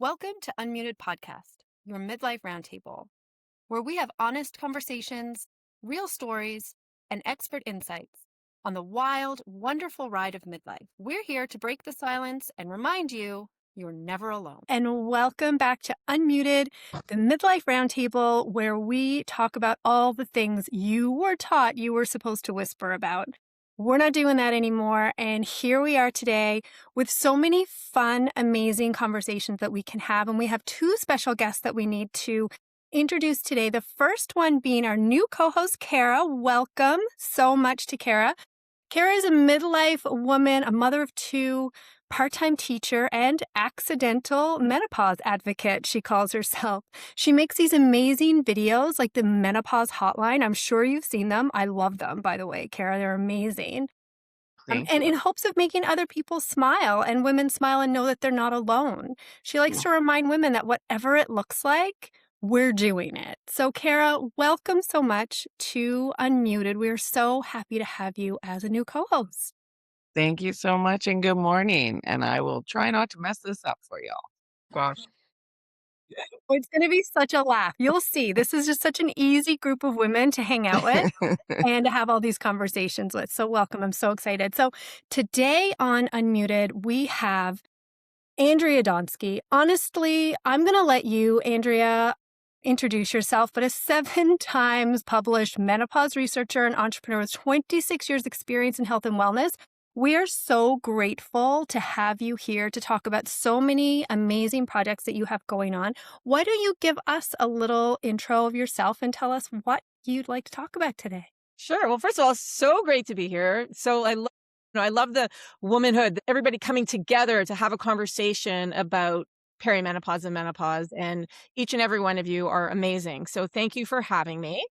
Welcome to Unmuted Podcast, your midlife roundtable, where we have honest conversations, real stories, and expert insights on the wild, wonderful ride of midlife. We're here to break the silence and remind you you're never alone. And welcome back to Unmuted, the midlife roundtable, where we talk about all the things you were taught you were supposed to whisper about. We're not doing that anymore. And here we are today with so many fun, amazing conversations that we can have. And we have two special guests that we need to introduce today. The first one being our new co-host, Kara. Welcome so much to Kara. Kara is a midlife woman, a mother of two, part-time teacher, and accidental menopause advocate, she calls herself. She makes these amazing videos like the Menopause Hotline. I'm sure you've seen them. I love them, by the way, Kara. They're amazing. Thank And you. in hopes of making other people smile and women smile and know that they're not alone. She likes to remind women that whatever it looks like, we're doing it. So, Kara, welcome so much to Unmuted. We're so happy to have you as a new co-host. Thank you so much and good morning. And I will try not to mess this up for y'all. Gosh. It's going to be such a laugh. You'll see. This is just such an easy group of women to hang out with and to have all these conversations with. So welcome. I'm so excited. So today on Unmuted, we have Andrea Donsky. Honestly, I'm going to let you, Andrea, introduce yourself, but a 7 times published menopause researcher and entrepreneur with 26 years experience in health and wellness. We are so grateful to have you here to talk about so many amazing projects that you have going on. Why don't you give us a little intro of yourself and tell us what you'd like to talk about today? Sure. Well, first of all, so great to be here. So I love the womanhood, everybody coming together to have a conversation about perimenopause and menopause. And each and every one of you are amazing. So thank you for having me.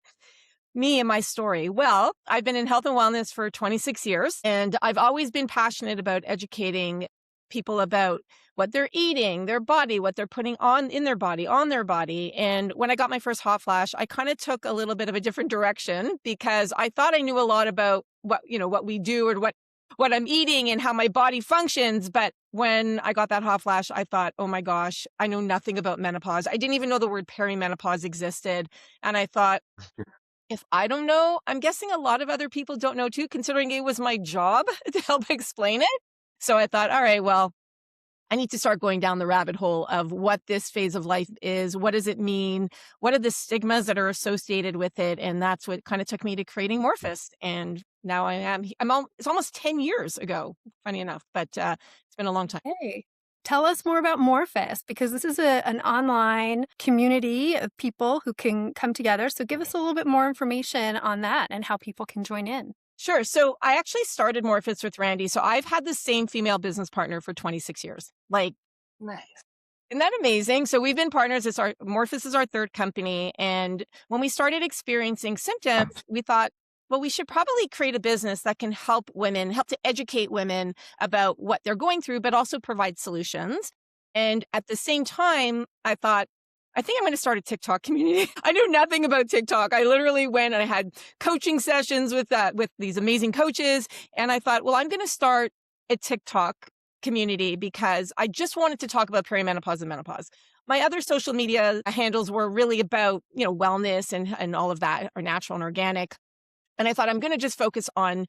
Me and my story. Well, I've been in health and wellness for 26 years, and I've always been passionate about educating people about what they're eating, their body, what they're putting on in their body, on their body. And when I got my first hot flash, I kind of took a little bit of a different direction because I thought I knew a lot about what we do or what I'm eating and how my body functions. But when I got that hot flash, I thought, oh my gosh, I know nothing about menopause. I didn't even know the word perimenopause existed. And I thought, if I don't know, I'm guessing a lot of other people don't know too, considering it was my job to help explain it. So I thought, all right, well, I need to start going down the rabbit hole of what this phase of life is. What does it mean? What are the stigmas that are associated with it? And that's what kind of took me to creating Morphist. And now it's almost 10 years ago, funny enough, but it's been a long time. Hey, tell us more about Morphist, because this is an online community of people who can come together. So give us a little bit more information on that and how people can join in. Sure. So I actually started Morphist with Randy. So I've had the same female business partner for 26 years. Like, Nice. isn't that amazing? So we've been partners. Morphist is our third company. And when we started experiencing symptoms, we thought, well, we should probably create a business that can help to educate women about what they're going through, but also provide solutions. And at the same time, I thought, I think I'm going to start a TikTok community. I knew nothing about TikTok. I literally went and I had coaching sessions with these amazing coaches. And I thought, well, I'm going to start a TikTok community because I just wanted to talk about perimenopause and menopause. My other social media handles were really about, wellness and all of that, or natural and organic. And I thought I'm going to just focus on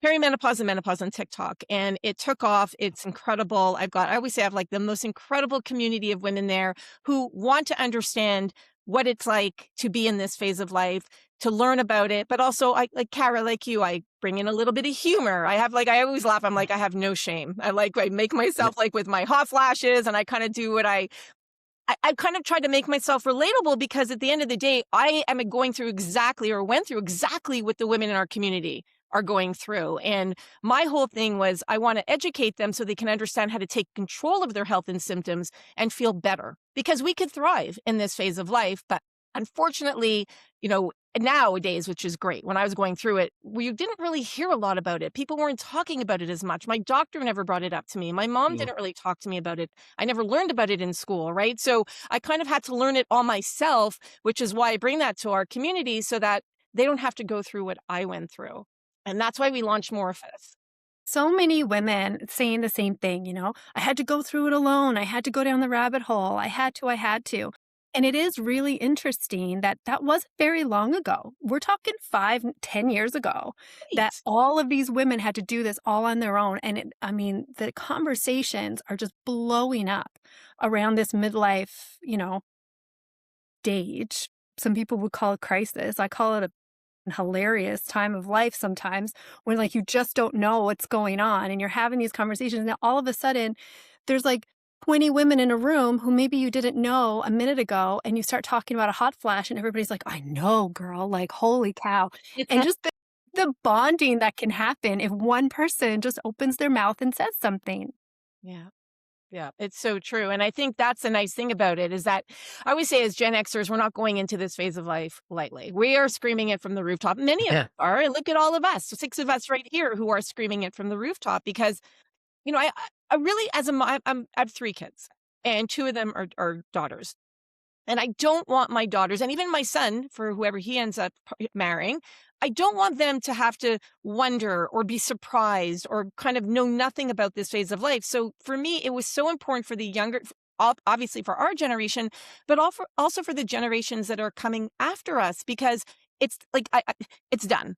perimenopause and menopause on TikTok. And it took off. It's incredible. I always say I have like the most incredible community of women there who want to understand what it's like to be in this phase of life, to learn about it. But also, I like Kara, like you, I bring in a little bit of humor. I always laugh. I'm like, I have no shame. I make myself like with my hot flashes, and I kind of do what I kind of tried to make myself relatable, because at the end of the day, I am went through exactly what the women in our community are going through. And my whole thing was, I want to educate them so they can understand how to take control of their health and symptoms and feel better, because we could thrive in this phase of life. But unfortunately, nowadays, which is great, when I was going through it, we didn't really hear a lot about it. People weren't talking about it as much. My doctor never brought it up to me. My mom didn't really talk to me about it. I never learned about it in school, right? So I kind of had to learn it all myself, which is why I bring that to our community so that they don't have to go through what I went through. And that's why we launched Morphist. so many women saying the same thing, I had to go through it alone. I had to go down the rabbit hole. I had to. And it is really interesting that that wasn't very long ago. We're talking 5, 10 years ago that Right. all of these women had to do this all on their own. And the conversations are just blowing up around this midlife, stage. Some people would call it crisis. I call it a hilarious time of life sometimes when like you just don't know what's going on and you're having these conversations. Now all of a sudden there's like 20 women in a room who maybe you didn't know a minute ago, and you start talking about a hot flash and everybody's like, I know, girl, like holy cow. And just the bonding that can happen if one person just opens their mouth and says something. Yeah. Yeah, it's so true. And I think that's the nice thing about it is that I always say as Gen Xers, we're not going into this phase of life lightly. We are screaming it from the rooftop. Many of us are. And look at all of us, 6 of us right here who are screaming it from the rooftop because, I really, as a mom, I have 3 kids and 2 of them are daughters. And I don't want my daughters and even my son, for whoever he ends up marrying, I don't want them to have to wonder or be surprised or kind of know nothing about this phase of life. So for me, it was so important for the younger, obviously for our generation, but also for the generations that are coming after us, because it's like, it's done.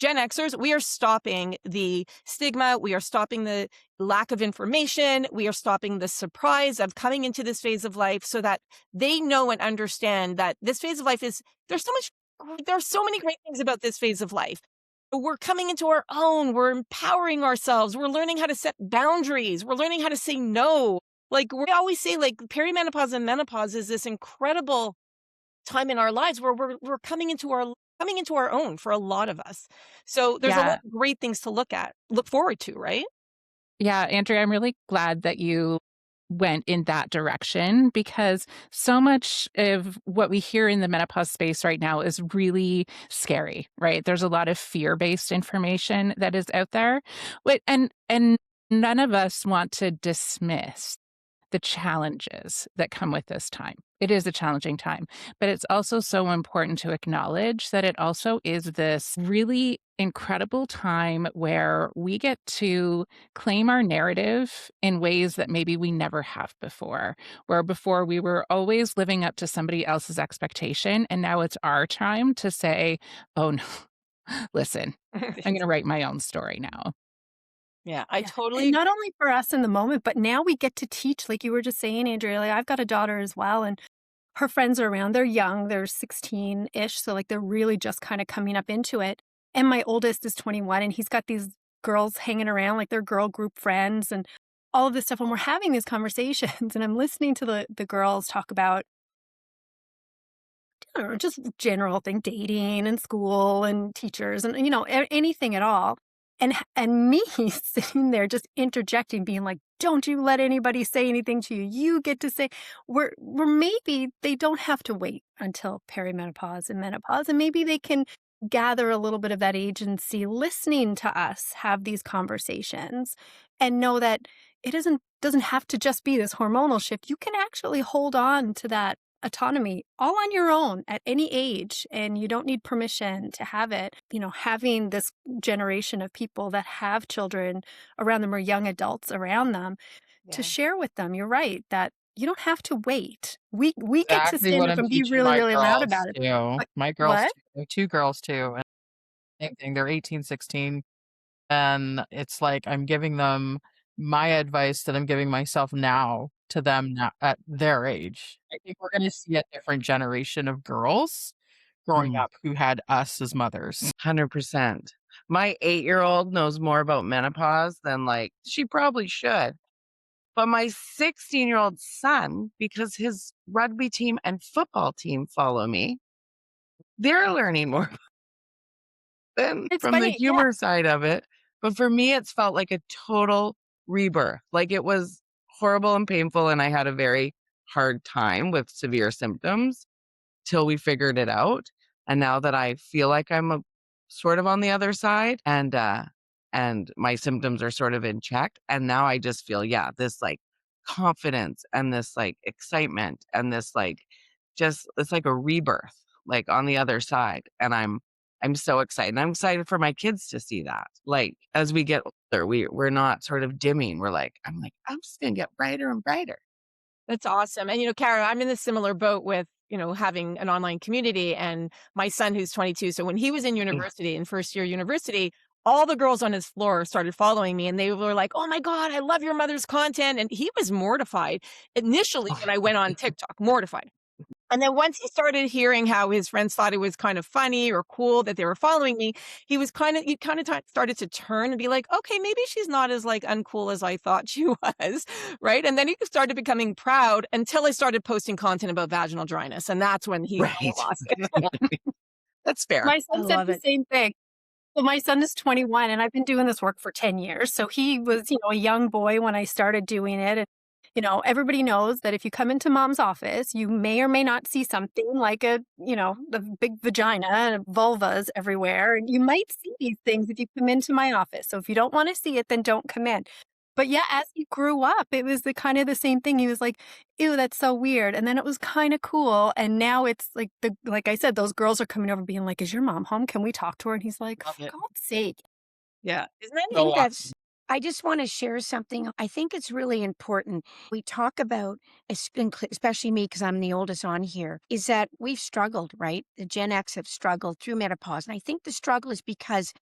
Gen Xers, we are stopping the stigma. We are stopping the lack of information. We are stopping the surprise of coming into this phase of life so that they know and understand that this phase of life there are so many great things about this phase of life. We're coming into our own. We're empowering ourselves. We're learning how to set boundaries. We're learning how to say no. Like we always say, like perimenopause and menopause is this incredible time in our lives where we're coming into our own for a lot of us. So there's a lot Yeah. of great things to look forward to, right? Yeah, Andrea, I'm really glad that you went in that direction because so much of what we hear in the menopause space right now is really scary, right? There's a lot of fear-based information that is out there. And none of us want to dismiss the challenges that come with this time. It is a challenging time, but it's also so important to acknowledge that it also is this really incredible time where we get to claim our narrative in ways that maybe we never have before. Where before we were always living up to somebody else's expectation, and now it's our time to say, oh no, listen, I'm going to write my own story now. Yeah, I Yeah. totally And not agree. only for us in the moment, but now we get to teach, like you were just saying, Andrea, like I've got a daughter as well, and her friends are around. They're young, they're 16-ish. So like they're really just kind of coming up into it. And my oldest is 21 and he's got these girls hanging around, like they're girl group friends and all of this stuff. And we're having these conversations and I'm listening to the girls talk about, I don't know, just general thing, dating and school and teachers and, anything at all. And me sitting there just interjecting, being like, don't you let anybody say anything to you. You get to say, where maybe they don't have to wait until perimenopause and menopause. And maybe they can gather a little bit of that agency listening to us have these conversations and know that it doesn't have to just be this hormonal shift. You can actually hold on to that autonomy all on your own at any age, and you don't need permission to have it. Having this generation of people that have children around them or young adults around them to Yeah. share with them. You're right that you don't have to wait. We get to Exactly stand what up I'm and be teaching really, my really loud girls about it. too. But My girls what? too. I have 2 girls too, and same thing, they're 18, 16, and it's like I'm giving them my advice that I'm giving myself now to them now at their age. I think we're gonna see a different generation of girls growing up who had us as mothers. 100%. My 8-year-old knows more about menopause than like she probably should. But my 16-year-old son, because his rugby team and football team follow me, they're learning more than It's from the funny. Yeah. humor side of it. But for me, it's felt like a total rebirth. Like it was horrible and painful, and I had a very hard time with severe symptoms till we figured it out. And now that I feel like I'm sort of on the other side and my symptoms are sort of in check. And now I just feel, yeah, this like confidence and this like excitement and this like just it's like a rebirth, like on the other side. And I'm I'm so excited. And I'm excited for my kids to see that. Like, as we get older, we're not sort of dimming. I'm like, I'm just going to get brighter and brighter. That's awesome. And, Kara, I'm in a similar boat with, having an online community and my son who's 22. So when he was in university, in first year university, all the girls on his floor started following me and they were like, oh my God, I love your mother's content. And he was mortified initially when I went on TikTok, mortified. And then once he started hearing how his friends thought it was kind of funny or cool that they were following me, he started to turn and be like, okay, maybe she's not as like uncool as I thought she was. Right. And then he started becoming proud until I started posting content about vaginal dryness. And that's when he lost it. That's fair. My son said the same thing. Well, my son is 21 and I've been doing this work for 10 years. So he was, a young boy when I started doing it. And, everybody knows that if you come into mom's office, you may or may not see something like the big vagina and vulvas everywhere. And you might see these things if you come into my office. So if you don't want to see it, then don't come in. But yeah, as he grew up, it was the kind of the same thing. He was like, ew, that's so weird. And then it was kind of cool. And now it's like, like I said, those girls are coming over being like, is your mom home? Can we talk to her? And he's like, for God's sake. Yeah. Isn't that I just want to share something. I think it's really important. We talk about, especially me, because I'm the oldest on here, is that we've struggled, right? The Gen X have struggled through menopause. And I think the struggle is because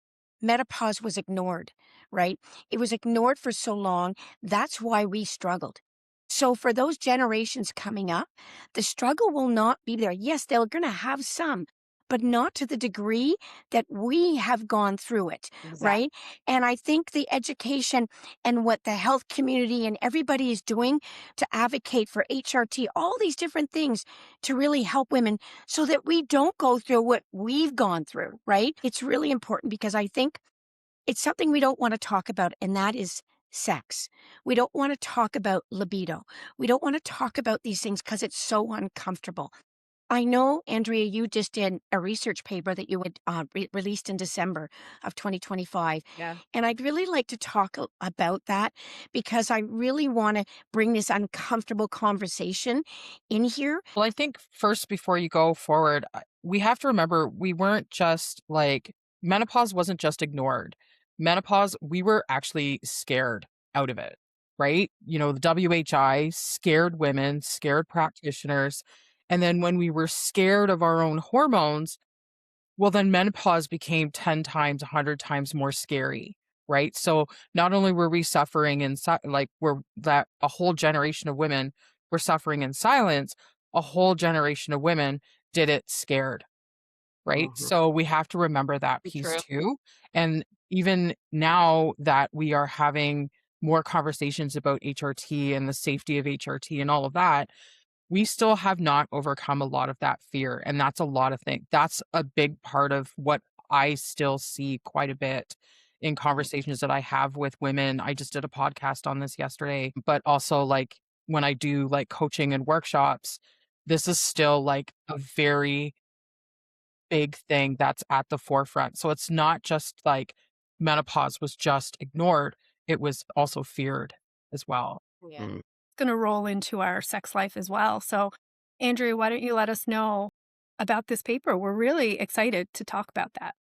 menopause was ignored, right? It was ignored for so long. That's why we struggled. So for those generations coming up, the struggle will not be there. Yes, they're going to have some, but not to the degree that we have gone through it, right? And I think the education and what the health community and everybody is doing to advocate for HRT, all these different things to really help women so that we don't go through what we've gone through, right? It's really important because I think it's something we don't want to talk about, and that is sex. We don't want to talk about libido. We don't want to talk about these things because it's so uncomfortable. I know, Andrea, you just did a research paper that you had released in December of 2025. Yeah. And I'd really like to talk about that because I really want to bring this uncomfortable conversation in here. Well, I think first, before you go forward, we have to remember we weren't just like, menopause wasn't just ignored. Menopause, we were actually scared out of it, right? The WHI scared women, scared practitioners. And then when we were scared of our own hormones, well, then menopause became 10 times, 100 times more scary, right? So not only were we suffering that a whole generation of women were suffering in silence, a whole generation of women did it scared, right? So we have to remember that piece too. And even now that we are having more conversations about HRT and the safety of HRT and all of that, we still have not overcome a lot of that fear. And that's a lot of things. That's a big part of what I still see quite a bit in conversations that I have with women. I just did a podcast on this yesterday, but also like when I do like coaching and workshops, this is still like a very big thing that's at the forefront. So it's not just like menopause was just ignored, it was also feared as well. Yeah. Going to roll into our sex life as well. So, Andrea, why don't you let us know about this paper? We're really excited to talk about that.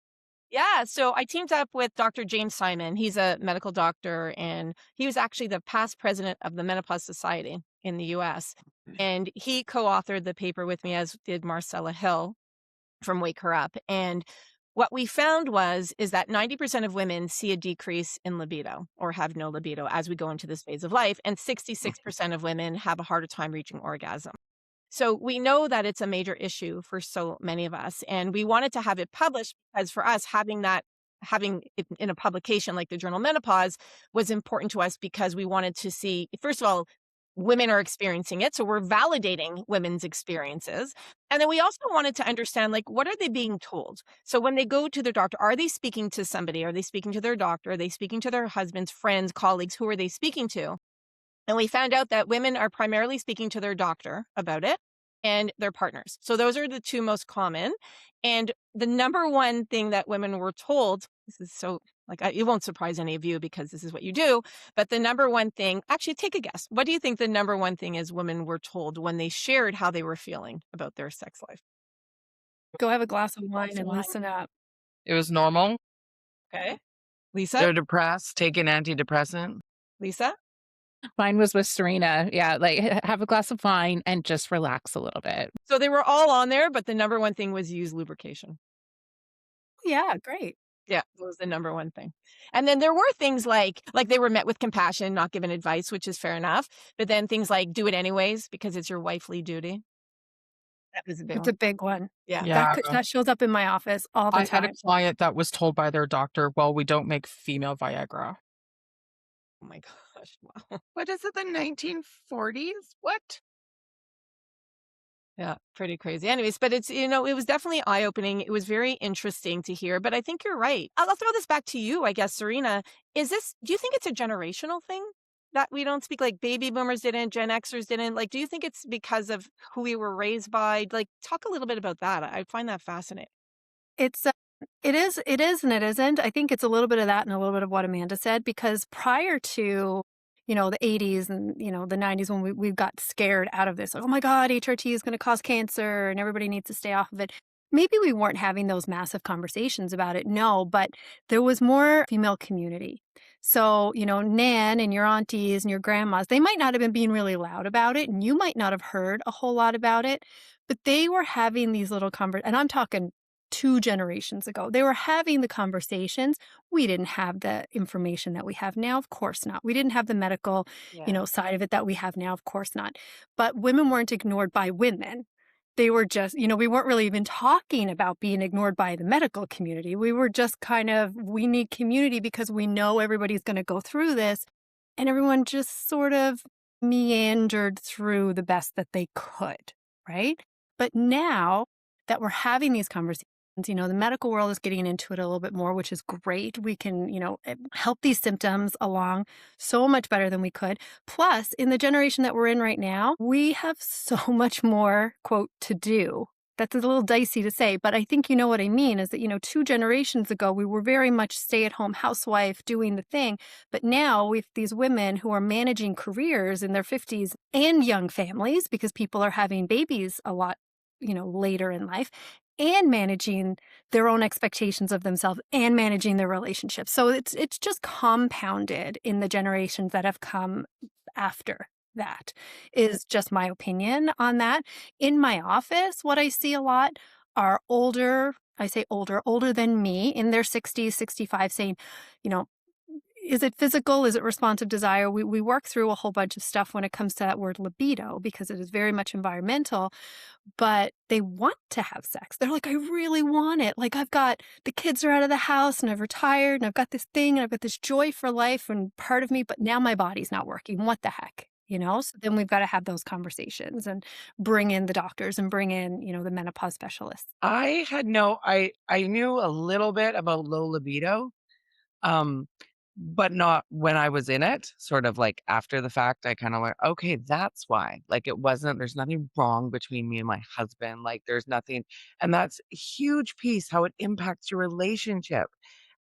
Yeah, so I teamed up with Dr. James Simon. He's a medical doctor, and he was actually the past president of the Menopause Society in the US. And he co-authored the paper with me, as did Marcella Hill from Wake Her Up. And what we found is that 90% of women see a decrease in libido or have no libido as we go into this phase of life, and 66% of women have a harder time reaching orgasm. So we know that it's a major issue for so many of us, and we wanted to have it published because for us, having it in a publication like the journal Menopause was important to us because we wanted to see, first of all, women are experiencing it. So we're validating women's experiences. And then we also wanted to understand, like, what are they being told? So when they go to their doctor, are they speaking to somebody? Are they speaking to their doctor? Are they speaking to their husbands, friends, colleagues? Who are they speaking to? And we found out that women are primarily speaking to their doctor about it and their partners. So those are the two most common. And the number one thing that women were told, this is so it won't surprise any of you because this is what you do. But the number one thing, actually take a guess. What do you think the number one thing is women were told when they shared how they were feeling about their sex life? Go have a glass of wine and listen up. It was normal. Okay. Lisa? They're depressed, take an antidepressant. Lisa? Mine was with Serena. Yeah, like have a glass of wine and just relax a little bit. So they were all on there, but the number one thing was use lubrication. Yeah, great. Yeah, that was the number one thing. And then there were things like they were met with compassion, not given advice, which is fair enough. But then things like do it anyways because it's your wifely duty. That was a big It's a one. big one. Yeah. Yeah. That shows up in my office all the I had a time. client that was told by their doctor, well, we don't make female Viagra. Oh my gosh. Wow. What is it, the 1940s? What? Yeah, pretty crazy. Anyways, but it's, it was definitely eye-opening. It was very interesting to hear, but I think you're right. I'll throw this back to you, I guess, Serena. Do you think it's a generational thing that we don't speak like baby boomers didn't, Gen Xers didn't? Like, do you think it's because of who we were raised by? Like, talk a little bit about that. I find that fascinating. It's it is and it isn't. I think it's a little bit of that and a little bit of what Amanda said, because prior to, the 80s and, the 90s when we got scared out of this, like, oh my God, HRT is going to cause cancer and everybody needs to stay off of it. Maybe we weren't having those massive conversations about it, no, but there was more female community. So, Nan and your aunties and your grandmas, they might not have been being really loud about it, and you might not have heard a whole lot about it, but they were having these little and I'm talking 2 generations ago. They were having the conversations. We didn't have the information that we have now, of course not. We didn't have the medical, Yeah. side of it that we have now, of course not. But women weren't ignored by women. They were just, we weren't really even talking about being ignored by the medical community. We were just kind of, we need community because we know everybody's going to go through this. And everyone just sort of meandered through the best that they could, right? But now that we're having these conversations, the medical world is getting into it a little bit more, which is great. We can, help these symptoms along so much better than we could. Plus, in the generation that we're in right now, we have so much more, quote, to do. That's a little dicey to say, but I think you know what I mean is that, 2 generations ago, we were very much stay-at-home housewife doing the thing. But now we have these women who are managing careers in their 50s and young families because people are having babies a lot, later in life, and managing their own expectations of themselves and managing their relationships. So it's just compounded in the generations that have come after that, is just my opinion on that. In my office, what I see a lot are older, I say older than me, in their 60s, 65, saying, you know, is it physical? Is it responsive desire? We work through a whole bunch of stuff when it comes to that word libido because it is very much environmental, but they want to have sex. They're like, I really want it. Like, the kids are out of the house and I've retired and I've got this thing and I've got this joy for life and part of me, but now my body's not working. What the heck? So then we've got to have those conversations and bring in the doctors and bring in, the menopause specialists. I knew a little bit about low libido, um, but not when I was in it. Sort of like after the fact, I kind of went, okay, that's why. Like there's nothing wrong between me and my husband. Like there's nothing, and that's a huge piece how it impacts your relationship,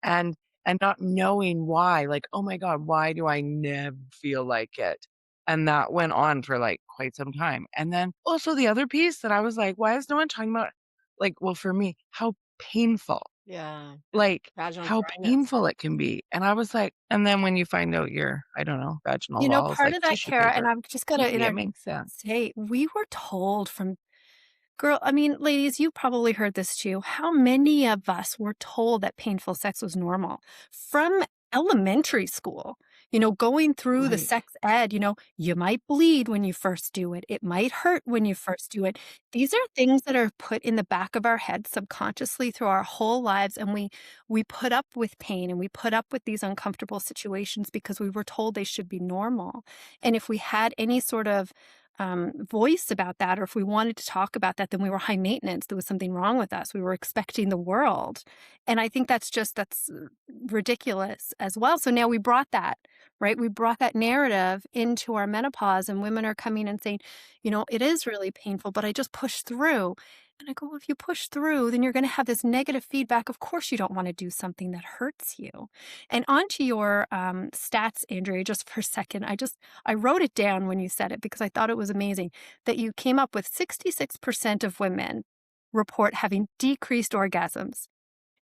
and not knowing why. Like, oh my God, why do I never feel like it? And that went on for like quite some time. And then also the other piece that I was like, why is no one talking about? Like, well, for me, how painful, Yeah. like Vaginal how dryness. painful it can be. And I was like, and then when you find out your, I don't know, vaginal walls Part like of that, tissue Kara, and paper, I've just got to maybe it makes sense. say, we were told from girl, I mean, ladies, you probably heard this too. How many of us were told that painful sex was normal from elementary school? Going through the Right. sex ed, you might bleed when you first do it. It might hurt when you first do it. These are things that are put in the back of our head subconsciously through our whole lives. And we put up with pain and we put up with these uncomfortable situations because we were told they should be normal. And if we had any sort of voice about that, or if we wanted to talk about that, then we were high maintenance. There was something wrong with us. We were expecting the world. And I think that's ridiculous as well. So now we brought that, right? We brought that narrative into our menopause, and women are coming and saying, it is really painful, but I just pushed through. And I go, well, if you push through, then you're going to have this negative feedback. Of course, you don't want to do something that hurts you. And onto your stats, Andrea, just for a second, I wrote it down when you said it because I thought it was amazing that you came up with 66% of women report having decreased orgasms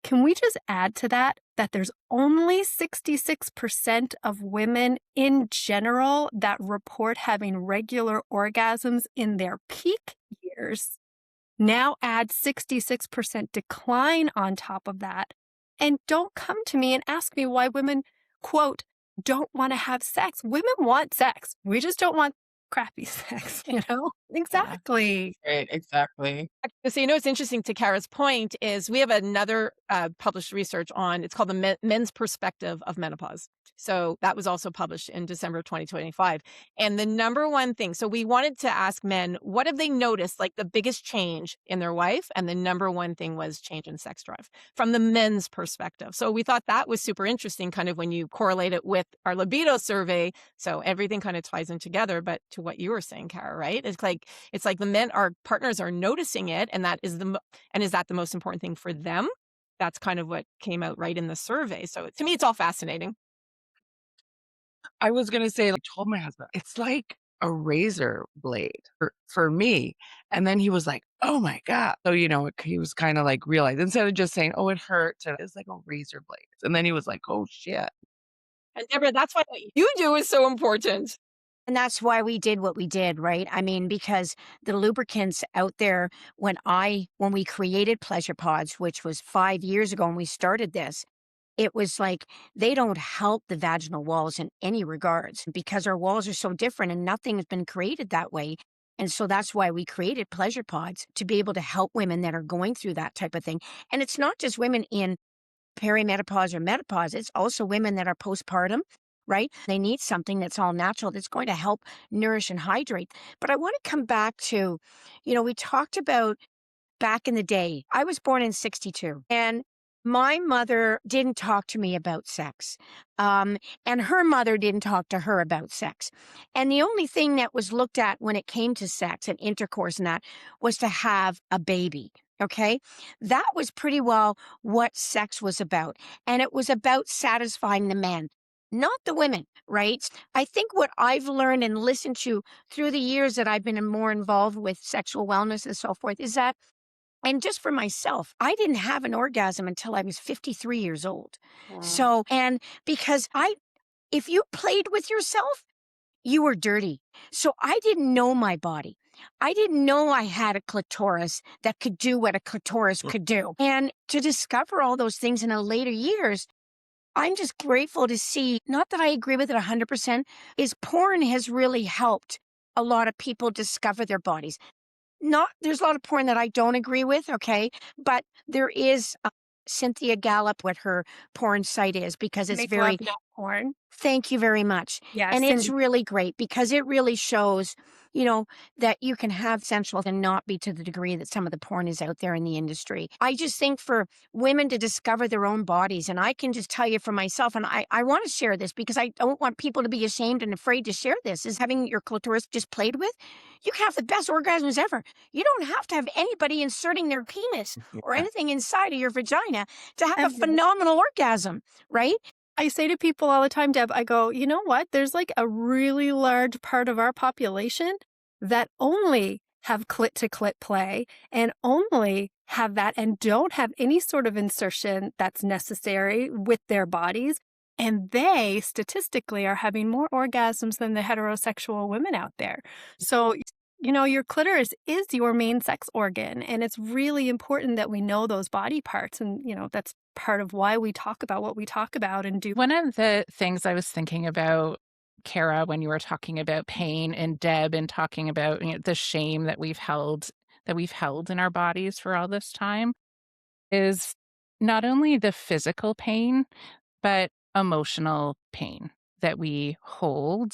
Can we just add to that there's only 66% of women in general that report having regular orgasms in their peak years? Now add 66% decline on top of that. And don't come to me and ask me why women, quote, don't want to have sex. Women want sex. We just don't want crappy sex, you know? Exactly. Right, exactly. So, what's interesting to Kara's point is we have another published research on, it's called the men's perspective of menopause. So that was also published in December 2025. And the number one thing, so we wanted to ask men, what have they noticed, like the biggest change in their wife? And the number one thing was change in sex drive from the men's perspective. So we thought that was super interesting, kind of when you correlate it with our libido survey. So everything kind of ties in together. But to what you were saying, Kara, right? It's like the men, our partners are noticing it. And that is is that the most important thing for them? That's kind of what came out right in the survey. So to me, it's all fascinating. I was gonna say, like, told my husband, it's like a razor blade for me. And then he was like, oh my God. So, he was kind of like realized instead of just saying, oh, it hurts, it's like a razor blade. And then he was like, oh shit. And Deborah, that's why what you do is so important. And that's why we did what we did, right? I mean, because the lubricants out there, when we created Pleasure Pods, which was 5 years ago when we started this, it was like they don't help the vaginal walls in any regards because our walls are so different and nothing has been created that way. And so that's why we created Pleasure Pods to be able to help women that are going through that type of thing. And it's not just women in perimenopause or menopause, it's also women that are postpartum, right? They need something that's all natural that's going to help nourish and hydrate. But I want to come back to, we talked about back in the day. I was born in 62 and my mother didn't talk to me about sex. And her mother didn't talk to her about sex. And the only thing that was looked at when it came to sex and intercourse and that was to have a baby. Okay. That was pretty well what sex was about. And it was about satisfying the men, not the women, right? I think what I've learned and listened to through the years that I've been more involved with sexual wellness and so forth is that, and just for myself, I didn't have an orgasm until I was 53 years old. Wow. So, and because if you played with yourself, you were dirty. So I didn't know my body. I didn't know I had a clitoris that could do what a clitoris could do. And to discover all those things in the later years, I'm just grateful to see, not that I agree with it 100%, is porn has really helped a lot of people discover their bodies. There's a lot of porn that I don't agree with, okay? But there is Cynthia Gallup, what her porn site is, because it's Make very love, not porn. Thank you very much. Yeah, And it's Cindy. really great because it really shows, that you can have sensual and not be to the degree that some of the porn is out there in the industry. I just think for women to discover their own bodies, and I can just tell you for myself, and I want to share this because I don't want people to be ashamed and afraid to share this, is having your clitoris just played with. You can have the best orgasms ever. You don't have to have anybody inserting their penis or anything inside of your vagina to have a phenomenal orgasm, right? I say to people all the time, Deb, I go, you know what? There's like a really large part of our population that only have clit to clit play and only have that and don't have any sort of insertion that's necessary with their bodies. And they statistically are having more orgasms than the heterosexual women out there. So, your clitoris is your main sex organ. And it's really important that we know those body parts. And, that's part of why we talk about what we talk about and do. One of the things I was thinking about, Kara, when you were talking about pain, and Deb, and talking about the shame that we've held in our bodies for all this time, is not only the physical pain, but emotional pain that we hold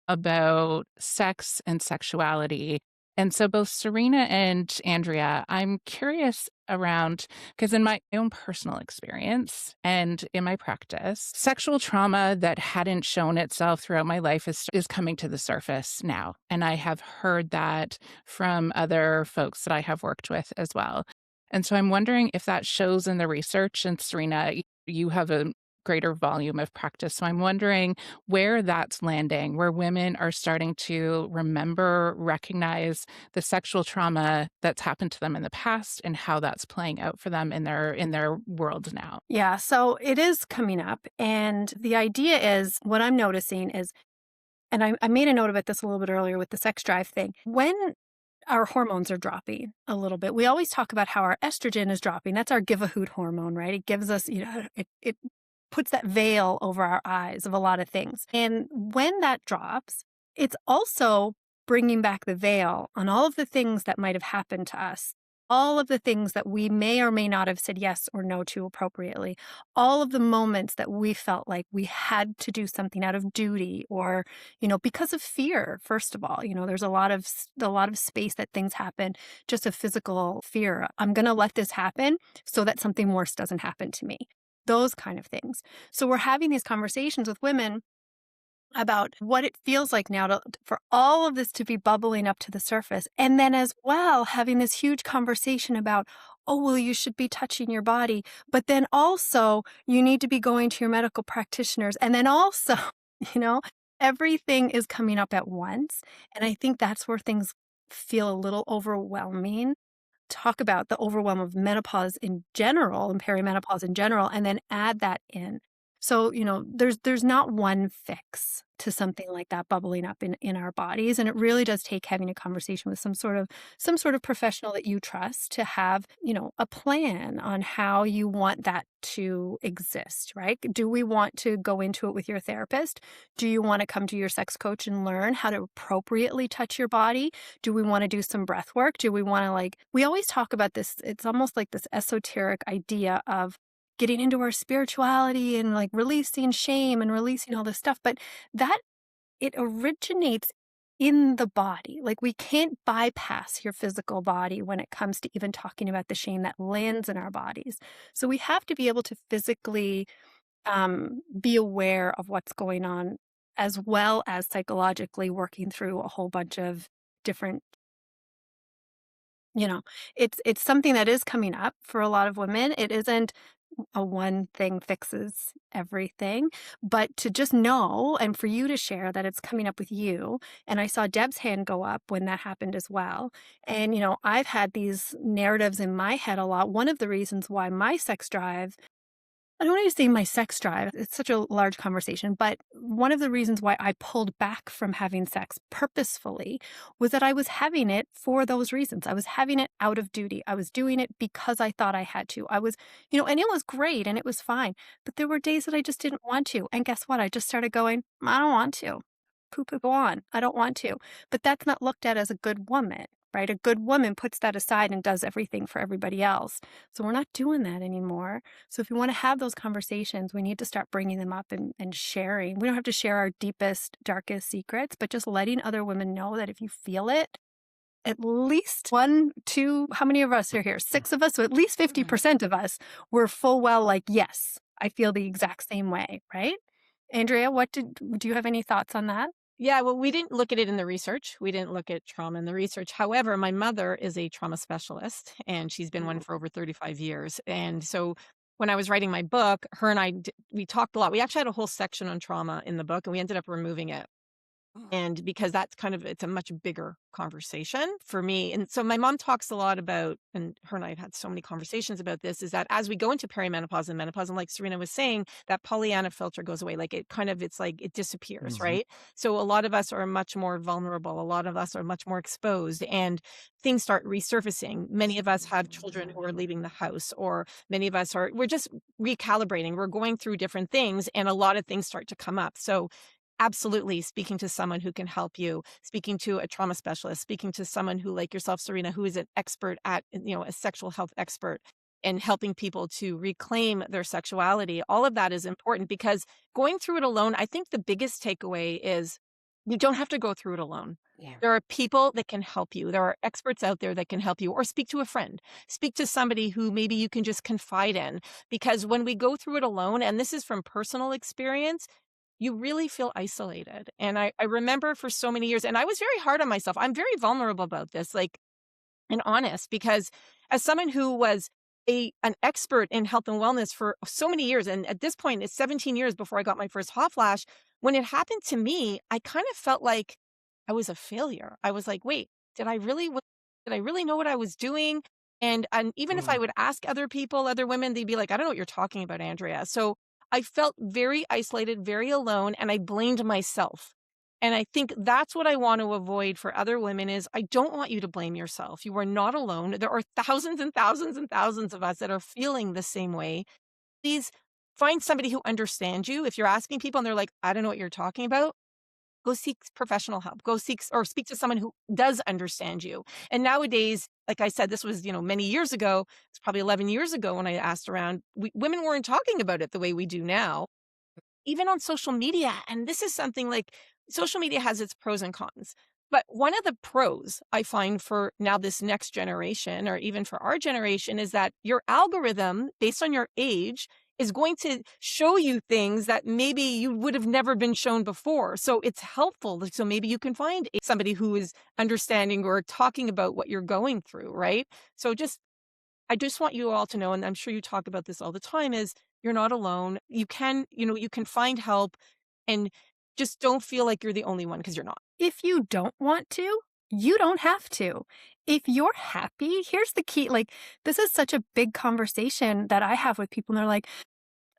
about sex and sexuality. And so both Serena and Andrea, I'm curious around, because in my own personal experience and in my practice, sexual trauma that hadn't shown itself throughout my life is coming to the surface now. And I have heard that from other folks that I have worked with as well. And so I'm wondering if that shows in the research. And Serena, you have a greater volume of practice. So I'm wondering where that's landing, where women are starting to remember, recognize the sexual trauma that's happened to them in the past and how that's playing out for them in their world now. Yeah, so it is coming up. And the idea is what I'm noticing is, and I made a note about this a little bit earlier with the sex drive thing. When our hormones are dropping a little bit, we always talk about how our estrogen is dropping. That's our give a hoot hormone, right? It gives us, it puts that veil over our eyes of a lot of things. And when that drops, it's also bringing back the veil on all of the things that might have happened to us, all of the things that we may or may not have said yes or no to appropriately, all of the moments that we felt like we had to do something out of duty or, because of fear. First of all, there's a lot of space that things happen, just a physical fear. I'm going to let this happen so that something worse doesn't happen to me. Those kind of things. So we're having these conversations with women about what it feels like now for all of this to be bubbling up to the surface. And then as well, having this huge conversation about, oh, well, you should be touching your body. But then also you need to be going to your medical practitioners. And then also, you know, everything is coming up at once. And I think that's where things feel a little overwhelming. Talk about the overwhelm of menopause in general and perimenopause in general, and then add that in. So, there's not one fix to something like that bubbling up in our bodies. And it really does take having a conversation with some sort of professional that you trust to have, a plan on how you want that to exist, right? Do we want to go into it with your therapist? Do you want to come to your sex coach and learn how to appropriately touch your body? Do we want to do some breath work? Do we want to we always talk about this, it's almost like this esoteric idea of getting into our spirituality and releasing shame and releasing all this stuff. But that it originates in the body. We can't bypass your physical body when it comes to even talking about the shame that lands in our bodies. So we have to be able to physically be aware of what's going on, as well as psychologically working through a whole bunch of different, it's something that is coming up for a lot of women. It isn't a one thing fixes everything, but to just know and for you to share that it's coming up with you. And I saw Deb's hand go up when that happened as well. And, I've had these narratives in my head a lot. One of the reasons why my sex drive, I don't want to say my sex drive, it's such a large conversation, but one of the reasons why I pulled back from having sex purposefully was that I was having it for those reasons. I was having it out of duty. I was doing it because I thought I had to. I was, and it was great and it was fine, but there were days that I just didn't want to. And guess what? I just started going, I don't want to. Poo-poo, go on. I don't want to. But that's not looked at as a good woman, right? A good woman puts that aside and does everything for everybody else. So we're not doing that anymore. So if we want to have those conversations, we need to start bringing them up and sharing. We don't have to share our deepest, darkest secrets, but just letting other women know that if you feel it, at least 1, 2, how many of us are here? 6 of us, so at least 50% of us were full well yes, I feel the exact same way, right? Andrea, do you have any thoughts on that? Yeah, well, we didn't look at it in the research. We didn't look at trauma in the research. However, my mother is a trauma specialist, and she's been one for over 35 years. And so when I was writing my book, her and I, we talked a lot. We actually had a whole section on trauma in the book, and we ended up removing it. And because that's it's a much bigger conversation for me. And so my mom talks a lot about, and her and I have had so many conversations about this, is that as we go into perimenopause and menopause, and like Serena was saying, that Pollyanna filter goes away. It disappears, Mhm. right? So a lot of us are much more vulnerable. A lot of us are much more exposed, and things start resurfacing. Many of us have children who are leaving the house, or many of us we're just recalibrating. We're going through different things, and a lot of things start to come up. So absolutely, speaking to someone who can help you, speaking to a trauma specialist, speaking to someone who, like yourself, Serena, who is an expert at, a sexual health expert, and helping people to reclaim their sexuality. All of that is important, because going through it alone, I think the biggest takeaway is you don't have to go through it alone. Yeah. There are people that can help you. There are experts out there that can help you, or speak to a friend, speak to somebody who maybe you can just confide in, because when we go through it alone, and this is from personal experience, you really feel isolated. And I remember for so many years, and I was very hard on myself. I'm very vulnerable about this, and honest, because as someone who was an expert in health and wellness for so many years. And at this point, it's 17 years before I got my first hot flash. When it happened to me, I kind of felt like I was a failure. I was like, wait, did I really know what I was doing? And even if I Mm. would ask other people, other women, they'd be like, I don't know what you're talking about, Andrea. So I felt very isolated, very alone, and I blamed myself. And I think that's what I want to avoid for other women is I don't want you to blame yourself. You are not alone. There are thousands and thousands and thousands of us that are feeling the same way. Please find somebody who understands you. If you're asking people and they're like, I don't know what you're talking about, go seek professional help. Go seek or speak to someone who does understand you. And nowadays, like I said, this was, many years ago. It's probably 11 years ago when I asked around. Women weren't talking about it the way we do now, even on social media. And this is something like social media has its pros and cons. But one of the pros I find for now this next generation, or even for our generation, is that your algorithm, based on your age, is going to show you things that maybe you would have never been shown before. So it's helpful. So maybe you can find somebody who is understanding or talking about what you're going through, right? So I just want you all to know, and I'm sure you talk about this all the time, is you're not alone. You can find help, and just don't feel like you're the only one, because you're not. If you don't want to, you don't have to. If you're happy, here's the key. Like, this is such a big conversation that I have with people, and they're like,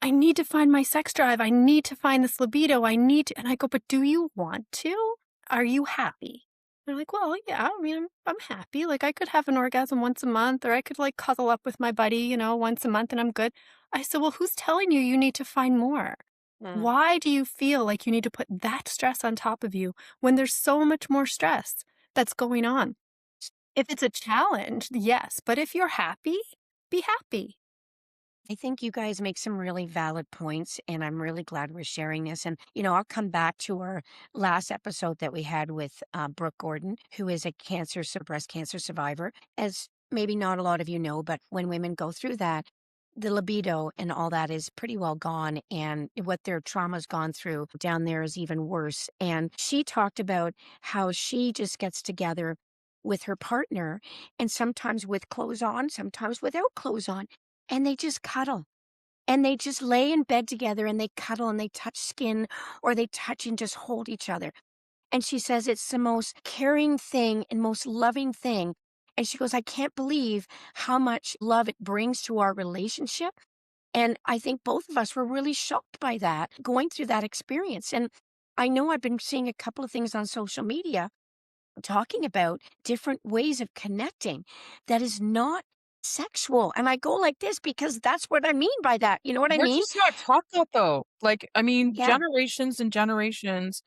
I need to find my sex drive. I need to find this libido. I need to. And I go, but do you want to? Are you happy? They're like, well, yeah, I mean, I'm happy. Like, I could have an orgasm once a month, or I could like cuddle up with my buddy, once a month and I'm good. I said, well, who's telling you need to find more? Mm. Why do you feel like you need to put that stress on top of you when there's so much more stress that's going on? If it's a challenge, yes. But if you're happy, be happy. I think you guys make some really valid points, and I'm really glad we're sharing this. And, I'll come back to our last episode that we had with Brooke Gordon, who is a breast cancer survivor. As maybe not a lot of you know, but when women go through that, the libido and all that is pretty well gone. And what their trauma's gone through down there is even worse. And she talked about how she just gets together with her partner, and sometimes with clothes on, sometimes without clothes on, and they just cuddle. And they just lay in bed together and they cuddle and they touch skin, or they touch and just hold each other. And she says it's the most caring thing and most loving thing. And she goes, I can't believe how much love it brings to our relationship. And I think both of us were really shocked by that, going through that experience. And I know I've been seeing a couple of things on social media talking about different ways of connecting that is not sexual. And I go like this because that's what I mean by that. You know what I We're mean? just not taught that though. Like, I mean, Yeah. generations and generations,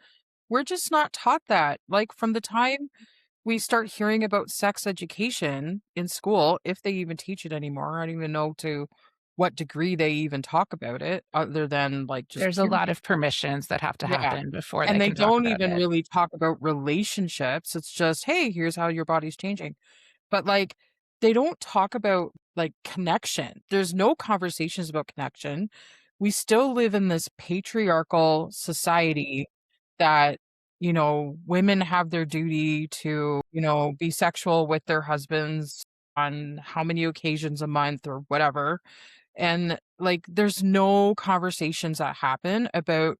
we're just not taught that. Like, from the time we start hearing about sex education in school, if they even teach it anymore, I don't even know to what degree they even talk about it other than like just There's a lot of permissions that have to yeah. happen before And they they can talk don't about even it. really talk about relationships. It's just, hey, here's how your body's changing. But like, they don't talk about like connection. There's no conversations about connection. We still live in this patriarchal society that, women have their duty to, be sexual with their husbands on how many occasions a month or whatever. And like, there's no conversations that happen about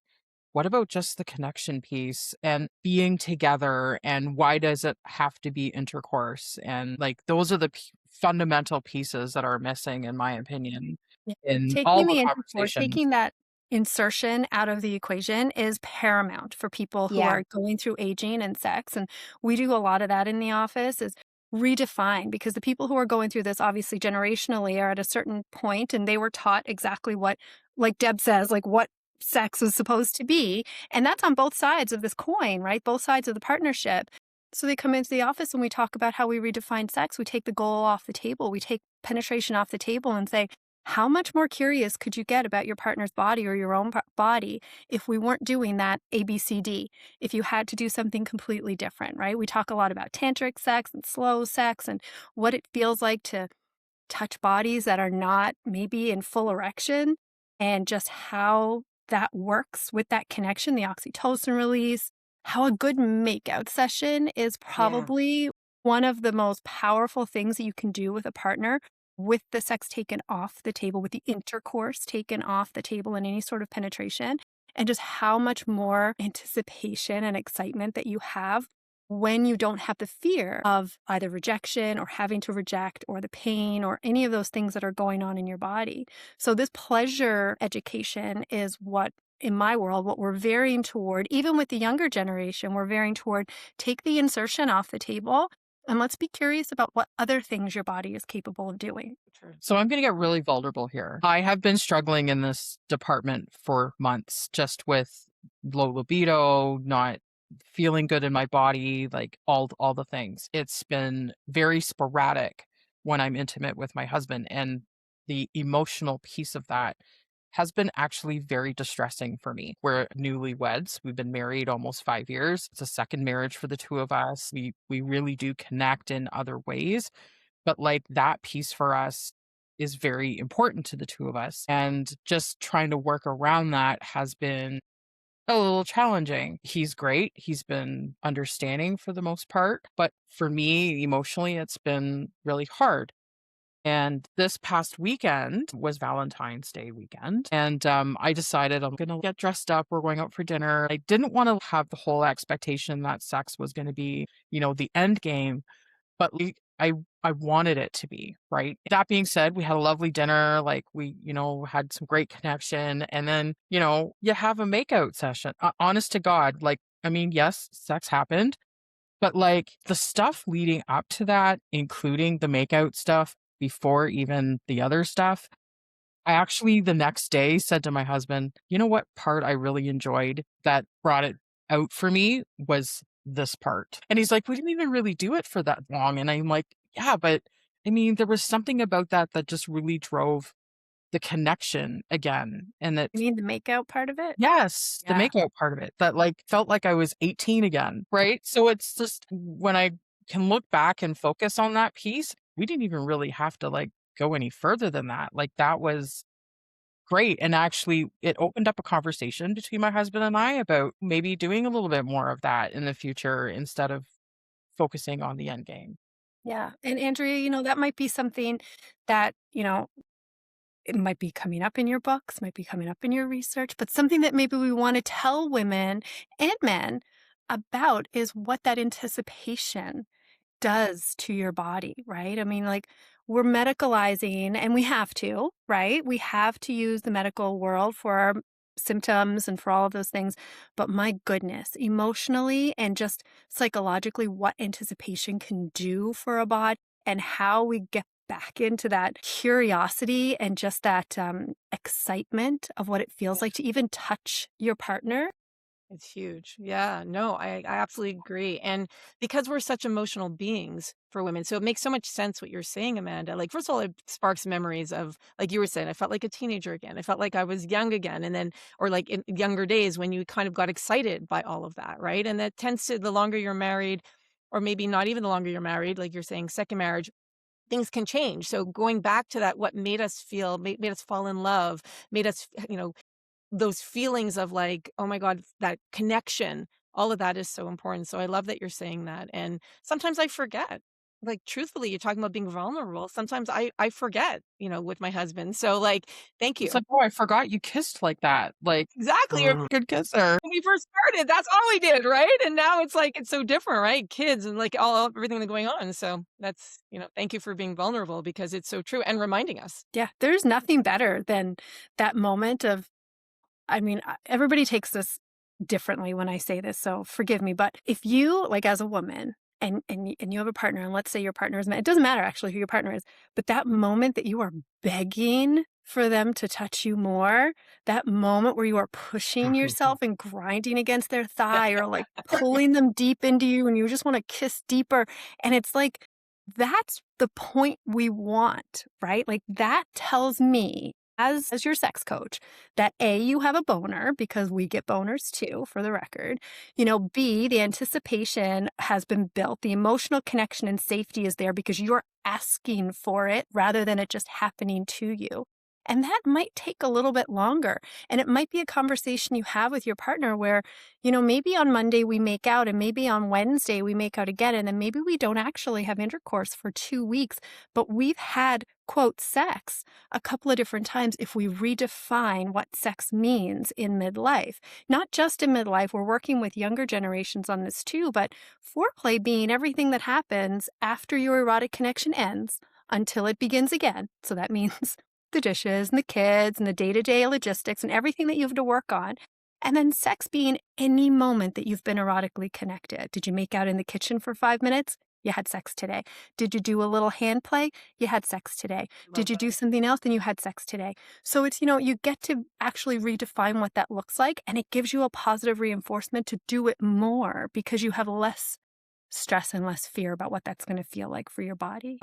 what about just the connection piece and being together, and why does it have to be intercourse? And like, those are the fundamental pieces that are missing, in my opinion, Yeah. in all Taking the the intercourse, conversations. taking that insertion out of the equation is paramount for people who Yeah. are going through aging and sex. And we do a lot of that in the office is redefine, because the people who are going through this obviously generationally are at a certain point and they were taught exactly what, like Deb says, like what sex was supposed to be. And that's on both sides of this coin, right? Both sides of the partnership. So they come into the office and we talk about how we redefine sex. We take the goal off the table. We take penetration off the table and say, how much more curious could you get about your partner's body or your own body if we weren't doing that ABCD? If you had to do something completely different, right? We talk a lot about tantric sex and slow sex and what it feels like to touch bodies that are not maybe in full erection, and just how that works with that connection, the oxytocin release, how a good makeout session is Yeah. probably one of the most powerful things that you can do with a partner with the sex taken off the table, with the intercourse taken off the table in any sort of penetration, and just how much more anticipation and excitement that you have when you don't have the fear of either rejection or having to reject or the pain or any of those things that are going on in your body. So this pleasure education is what, in my world, what we're veering toward. Even with the younger generation, we're veering toward take the insertion off the table and let's be curious about what other things your body is capable of doing. So I'm going to get really vulnerable here. I have been struggling in this department for months, just with low libido, not feeling good in my body, like all the things. It's been very sporadic when I'm intimate with my husband, and the emotional piece of that has been actually very distressing for me. We're newlyweds. We've been married almost 5 years. It's a second marriage for the two of us. We really do connect in other ways, but like that piece for us is very important to the two of us. And just trying to work around that has been a little challenging. He's great. He's been understanding for the most part. But for me, emotionally, it's been really hard. And this past weekend was Valentine's Day weekend. And I decided I'm going to get dressed up. We're going out for dinner. I didn't want to have the whole expectation that sex was going to be, the end game, but I wanted it to be, right? That being said, we had a lovely dinner. Like we, had some great connection. And then, you have a makeout session. Honest to God, like, I mean, yes, sex happened, but like the stuff leading up to that, including the makeout stuff before even the other stuff, I actually the next day said to my husband, you know what part I really enjoyed that brought it out for me was this part. And he's like, we didn't even really do it for that long. And I'm like, yeah, but I mean, there was something about that just really drove the connection again. And that, You mean the makeout part of it? yes, the Yeah. makeout part of it that like felt like I was 18 again. Right. So it's just when I can look back and focus on that piece, we didn't even really have to like go any further than that. Like that was great. And actually, it opened up a conversation between my husband and I about maybe doing a little bit more of that in the future instead of focusing on the end game. Yeah. And Andrea, that might be something that, it might be coming up in your books, might be coming up in your research, but something that maybe we want to tell women and men about is what that anticipation does to your body, right? I mean, like we're medicalizing and we have to, right? We have to use the medical world for our symptoms and for all of those things. But my goodness, emotionally and just psychologically, what anticipation can do for a body and how we get back into that curiosity and just that excitement of what it feels like to even touch your partner. It's huge. Yeah, no, I absolutely agree. And because we're such emotional beings for women, so it makes so much sense what you're saying, Amanda. Like, first of all, it sparks memories of, like you were saying, I felt like a teenager again. I felt like I was young again. And then, or like in younger days when you kind of got excited by all of that, right? And that tends to, the longer you're married, or maybe not even the longer you're married, like you're saying, second marriage, things can change. So going back to that, what made us feel, made us fall in love, made us, those feelings of like, oh my God, that connection, all of that is so important. So I love that you're saying that. And sometimes I forget. Like truthfully, you're talking about being vulnerable. Sometimes I forget, with my husband. So like, thank It's you. like, oh, I forgot you kissed like that. Like, Exactly. you're a good kisser. When we first started, that's all we did, right? And now it's like it's so different, right? Kids and like all everything that's going on. So that's, thank you for being vulnerable because it's so true and reminding us. Yeah, there's nothing better than that moment of, I mean, everybody takes this differently when I say this, so forgive me. But if you, like as a woman, and you have a partner, and let's say your partner is, it doesn't matter actually who your partner is, but that moment that you are begging for them to touch you more, that moment where you are pushing yourself and grinding against their thigh or like pulling them deep into you and you just want to kiss deeper. And it's like, that's the point we want, right? Like that tells me as your sex coach that A, you have a boner because we get boners too, for the record. B, the anticipation has been built. The emotional connection and safety is there because you're asking for it rather than it just happening to you. And that might take a little bit longer. And it might be a conversation you have with your partner where, maybe on Monday we make out and maybe on Wednesday we make out again. And then maybe we don't actually have intercourse for 2 weeks, but we've had, quote, sex a couple of different times if we redefine what sex means in midlife. Not just in midlife, we're working with younger generations on this too, but foreplay being everything that happens after your erotic connection ends until it begins again. So that means the dishes and the kids and the day-to-day logistics and everything that you have to work on. And then sex being any moment that you've been erotically connected. Did you make out in the kitchen for 5 minutes? You had sex today. Did you do a little hand play? You had sex today. Did you do something else? Then you had sex today. So it's, you get to actually redefine what that looks like, and it gives you a positive reinforcement to do it more because you have less stress and less fear about what that's going to feel like for your body.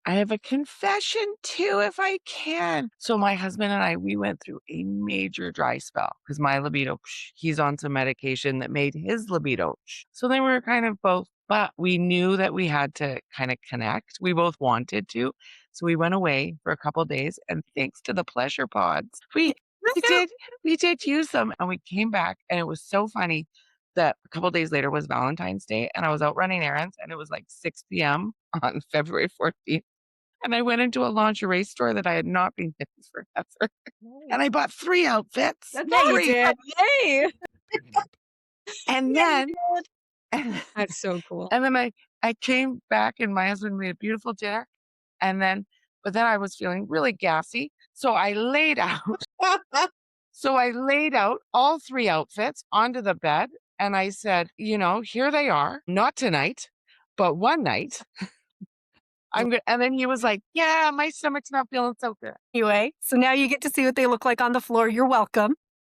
I have a confession too, if I can. So my husband and I, we went through a major dry spell because my libido, he's on some medication that made his libido. So then we were kind of both, but we knew that we had to kind of connect. We both wanted to. So we went away for a couple of days, and thanks to the pleasure pods, we did use them, and we came back, and it was so funny that a couple of days later was Valentine's Day, and I was out running errands, and it was like 6 p.m. on February 14th. And I went into a lingerie store that I had not been in forever. And I bought 3 outfits. Yeah, you did. Yay. And Yeah, then you did. That's so cool. and then I came back, and my husband made a beautiful dinner. But then I was feeling really gassy. So I laid out. So I laid out all 3 outfits onto the bed, and I said, here they are. Not tonight, but one night. I'm good. And then he was like, yeah, my stomach's not feeling so good. Anyway, so now you get to see what they look like on the floor. You're welcome.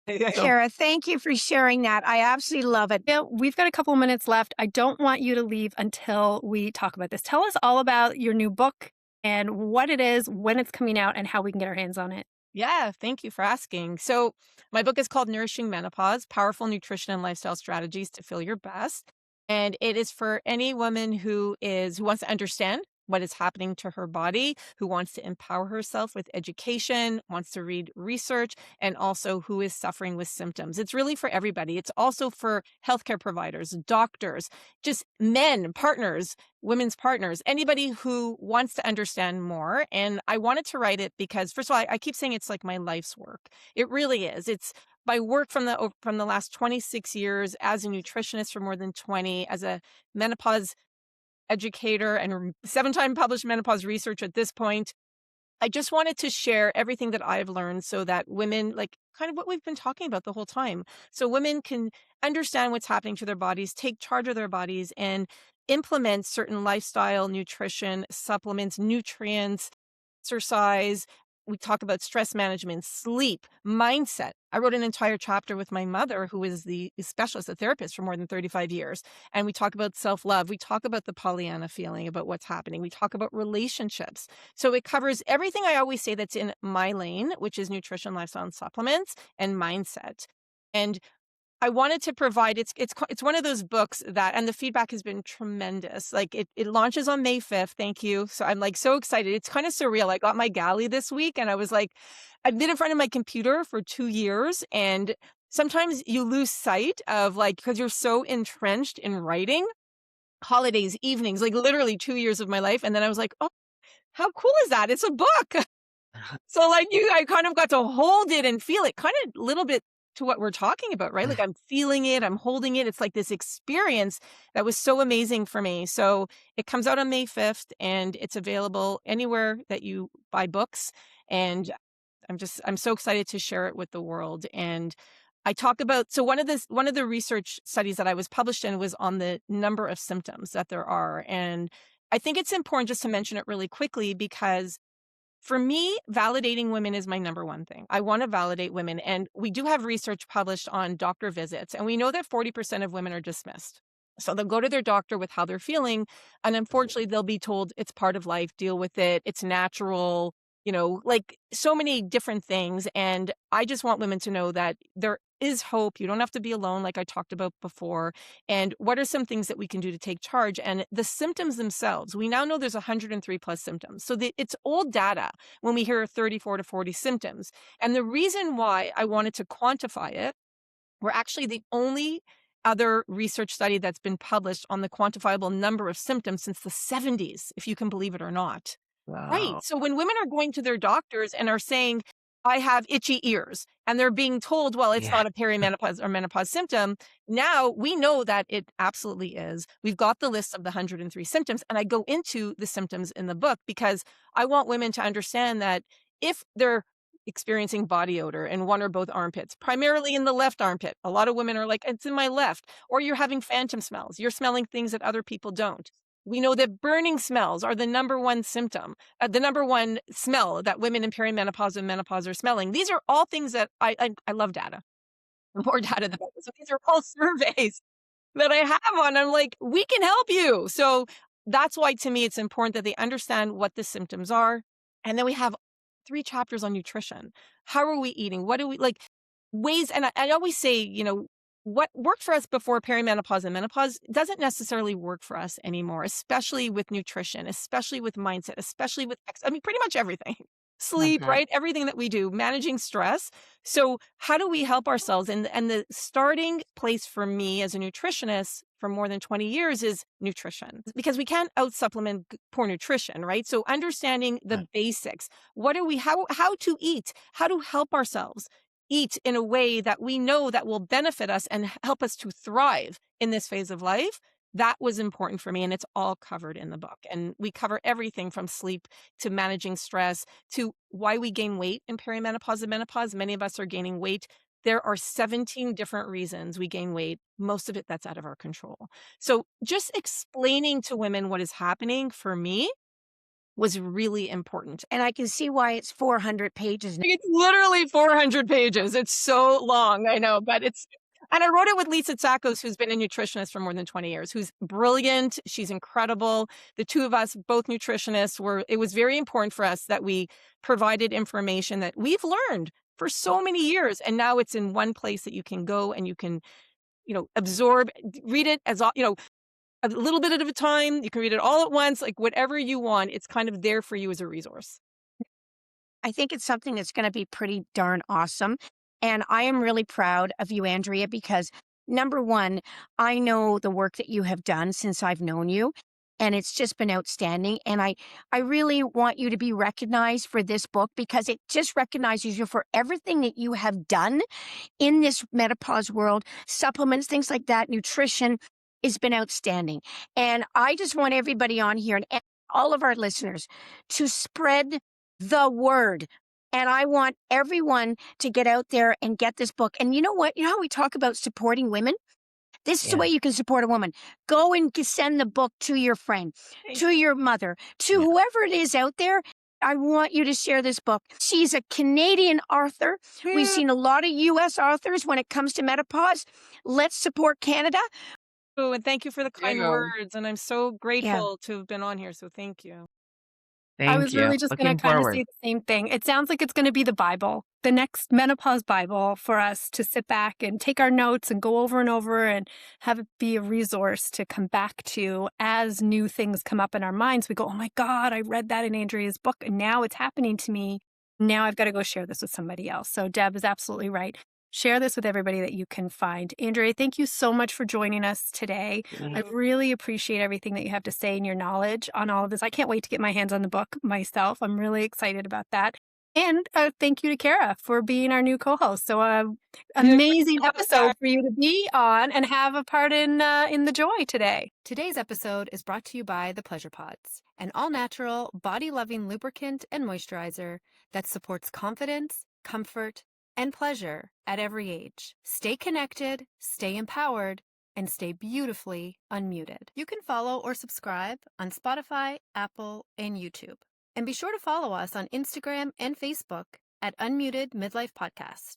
Kara, thank you for sharing that. I absolutely love it. Yeah, we've got a couple of minutes left. I don't want you to leave until we talk about this. Tell us all about your new book and what it is, when it's coming out, and how we can get our hands on it. Yeah, thank you for asking. So, my book is called Nourishing Menopause: Powerful Nutrition and Lifestyle Strategies to Feel Your Best. And it is for any woman who wants to understand what is happening to her body, who wants to empower herself with education, wants to read research, and also who is suffering with symptoms. It's really for everybody. It's also for healthcare providers, doctors, just men, partners, women's partners, anybody who wants to understand more. And I wanted to write it because, first of all, I keep saying it's like my life's work. It really is. It's my work from the last 26 years as a nutritionist for more than 20, as a menopause educator and 7-time published menopause research at this point. I just wanted to share everything that I've learned so that women, like kind of what we've been talking about the whole time, so women can understand what's happening to their bodies, take charge of their bodies, and implement certain lifestyle, nutrition, supplements, nutrients, exercise. We talk about stress management, sleep, mindset. I wrote an entire chapter with my mother, who is the specialist, a therapist for more than 35 years. And we talk about self-love. We talk about the Pollyanna feeling about what's happening. We talk about relationships. So it covers everything I always say that's in my lane, which is nutrition, lifestyle, and supplements, and mindset. And I wanted to provide, it's one of those books that, and the feedback has been tremendous. Like it launches on May 5th. Thank you. So I'm like so excited. It's kind of surreal. I got my galley this week, and I was like, I've been in front of my computer for 2 years, and sometimes you lose sight of, like, because you're so entrenched in writing, holidays, evenings, like literally 2 years of my life. And then I was like, oh, how cool is that? It's a book. So like I kind of got to hold it and feel it, kind of a little bit to what we're talking about, right? Like I'm feeling it, I'm holding it. It's like this experience that was so amazing for me. So it comes out on May 5th, and it's available anywhere that you buy books. And I'm so excited to share it with the world. And I talk about, so one of the research studies that I was published in was on the number of symptoms that there are. And I think it's important just to mention it really quickly, because for me, validating women is my number one thing. I want to validate women. And we do have research published on doctor visits. And we know that 40% of women are dismissed. So they'll go to their doctor with how they're feeling. And unfortunately, they'll be told it's part of life, deal with it, it's natural. like so many different things. And I just want women to know that there is hope. You don't have to be alone, like I talked about before. And what are some things that we can do to take charge? And the symptoms themselves, we now know there's 103 plus symptoms. So it's old data when we hear 34 to 40 symptoms. And the reason why I wanted to quantify it, we're actually the only other research study that's been published on the quantifiable number of symptoms since the 70s, if you can believe it or not. Right. Wow. So when women are going to their doctors and are saying, I have itchy ears, and they're being told, well, it's Yeah. not a perimenopause or menopause symptom. Now we know that it absolutely is. We've got the list of the 103 symptoms, and I go into the symptoms in the book because I want women to understand that if they're experiencing body odor in one or both armpits, primarily in the left armpit, a lot of women are like, it's in my left, or you're having phantom smells. You're smelling things that other people don't. We know that burning smells are the number one symptom, the number one smell that women in perimenopause and menopause are smelling. These are all things that I love data. The more data, the better. So these are all surveys that I have on. I'm like, we can help you. So that's why, to me, it's important that they understand what the symptoms are. And then we have 3 chapters on nutrition. How are we eating? What do we like? Ways. And I always say, what worked for us before perimenopause and menopause doesn't necessarily work for us anymore, especially with nutrition, especially with mindset, especially with, pretty much everything. Sleep, Mhm. right? Everything that we do, managing stress. So how do we help ourselves? And the starting place for me as a nutritionist for more than 20 years is nutrition, because we can't out supplement poor nutrition, right? So understanding the basics, how to eat, how to help ourselves eat in a way that we know that will benefit us and help us to thrive in this phase of life. That was important for me, and it's all covered in the book. And we cover everything from sleep to managing stress to why we gain weight in perimenopause and menopause. Many of us are gaining weight. There are 17 different reasons we gain weight. Most of it that's out of our control. So just explaining to women what is happening for me was really important. And I can see why it's 400 pages. It's literally 400 pages. It's so long, I know, but and I wrote it with Lisa Tsakos, who's been a nutritionist for more than 20 years, who's brilliant. She's incredible. The two of us, both nutritionists, it was very important for us that we provided information that we've learned for so many years. And now it's in one place that you can go and you can, absorb, read it as, a little bit at a time. You can read it all at once, like whatever you want. It's kind of there for you as a resource. I think it's something that's going to be pretty darn awesome. And I am really proud of you, Andrea, because number one, I know the work that you have done since I've known you, and it's just been outstanding. And I really want you to be recognized for this book because it just recognizes you for everything that you have done in this menopause world, supplements, things like that, nutrition has been outstanding. And I just want everybody on here and all of our listeners to spread the word. And I want everyone to get out there and get this book. And you know what? You know how we talk about supporting women? This is the Yeah. way you can support a woman. Go and send the book to your friend, to your mother, to Yeah. whoever it is out there. I want you to share this book. She's a Canadian author. We've seen a lot of U.S. authors when it comes to menopause. Let's support Canada. Oh, and thank you for the kind Yeah. words. And I'm so Yeah. grateful to have been on here. So thank you. I Thank was you. really just going Looking to kind of forward. say the same thing. It sounds like it's going to be the Bible, the next menopause Bible for us to sit back and take our notes and go over and over and have it be a resource to come back to as new things come up in our minds. We go, oh my God, I read that in Andrea's book and now it's happening to me. Now I've got to go share this with somebody else. So Deb is absolutely right. Share this with everybody that you can find. Andrea, thank you so much for joining us today. I really appreciate everything that you have to say and your knowledge on all of this. I can't wait to get my hands on the book myself. I'm really excited about that. And thank you to Kara for being our new co-host. So amazing episode for you to be on and have a part in the joy today. Today's episode is brought to you by the Pleasure Pods, an all-natural, body-loving lubricant and moisturizer that supports confidence, comfort, and pleasure at every age. Stay connected, stay empowered, and stay beautifully unmuted. You can follow or subscribe on Spotify, Apple, and YouTube. And be sure to follow us on Instagram and Facebook at Unmuted Midlife Podcast.